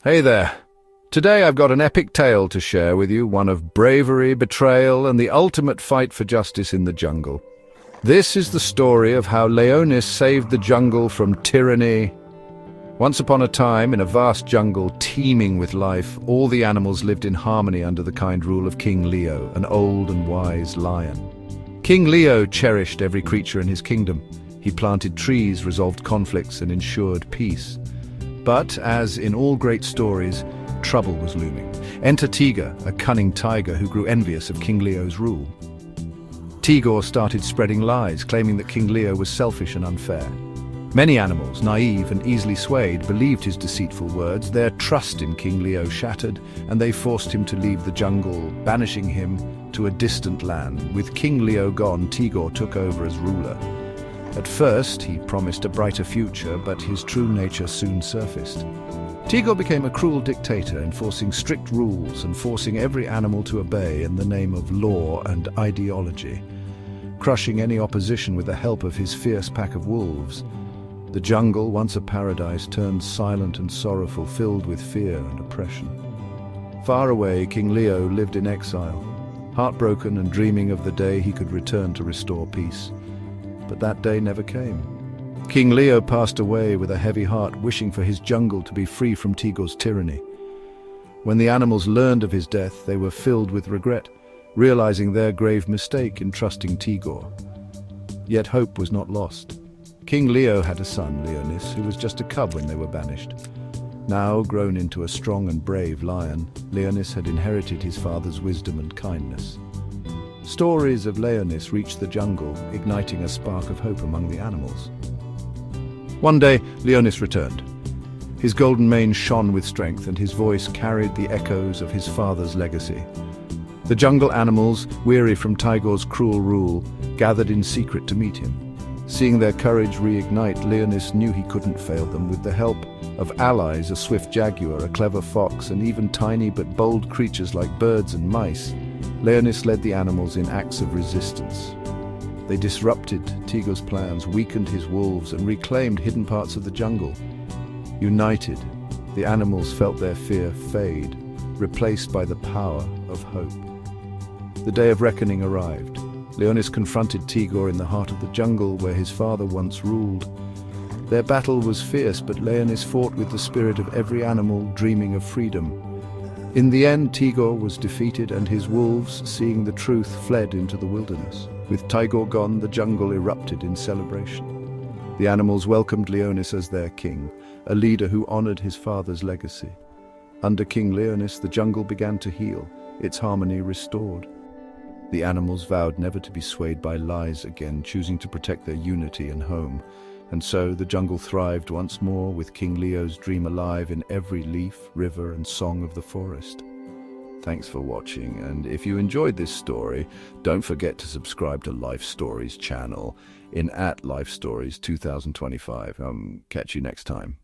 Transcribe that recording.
Hey there. Today I've got an epic tale to share with you, one of bravery, betrayal, and the ultimate fight for justice in the jungle. This is the story of how Leonis saved the jungle from tyranny. Once upon a time, in a vast jungle teeming with life, all the animals lived in harmony under the kind rule of King Leo, an old and wise lion. King Leo cherished every creature in his kingdom. He planted trees, resolved conflicts, and ensured peace. But, as in all great stories, trouble was looming. Enter Tigor, a cunning tiger who grew envious of King Leo's rule. Tigor started spreading lies, claiming that King Leo was selfish and unfair. Many animals, naive and easily swayed, believed his deceitful words. Their trust in King Leo shattered, and they forced him to leave the jungle, banishing him to a distant land. With King Leo gone, Tigor took over as ruler. At first, he promised a brighter future, but his true nature soon surfaced. Tigor became a cruel dictator, enforcing strict rules and forcing every animal to obey in the name of law and ideology, crushing any opposition with the help of his fierce pack of wolves. The jungle, once a paradise, turned silent and sorrowful, filled with fear and oppression. Far away, King Leo lived in exile, heartbroken and dreaming of the day he could return to restore peace. But that day never came. King Leo passed away with a heavy heart, wishing for his jungle to be free from Tigor's tyranny. When the animals learned of his death, they were filled with regret, realizing their grave mistake in trusting Tigor. Yet hope was not lost. King Leo had a son, Leonis, who was just a cub when they were banished. Now grown into a strong and brave lion, Leonis had inherited his father's wisdom and kindness. Stories of Leonis reached the jungle, igniting a spark of hope among the animals. One day, Leonis returned. His golden mane shone with strength, and his voice carried the echoes of his father's legacy. The jungle animals, weary from Tigor's cruel rule, gathered in secret to meet him. Seeing their courage reignite, Leonis knew he couldn't fail them. With the help of allies, a swift jaguar, a clever fox, and even tiny but bold creatures like birds and mice, Leonis led the animals in acts of resistance. They disrupted Tigor's plans, weakened his wolves, and reclaimed hidden parts of the jungle. United, the animals felt their fear fade, replaced by the power of hope. The day of reckoning arrived. Leonis confronted Tigor in the heart of the jungle where his father once ruled. Their battle was fierce, but Leonis fought with the spirit of every animal dreaming of freedom. In the end, Tigor was defeated, and his wolves, seeing the truth, fled into the wilderness. With Tigor gone, the jungle erupted in celebration. The animals welcomed Leonis as their king, a leader who honored his father's legacy. Under King Leonis, the jungle began to heal, its harmony restored. The animals vowed never to be swayed by lies again, choosing to protect their unity and home. And so the jungle thrived once more, with King Leo's dream alive in every leaf, river, and song of the forest. Thanks for watching, and if you enjoyed this story, don't forget to subscribe to Life Stories channel in @LifeStories 2025. Catch you next time.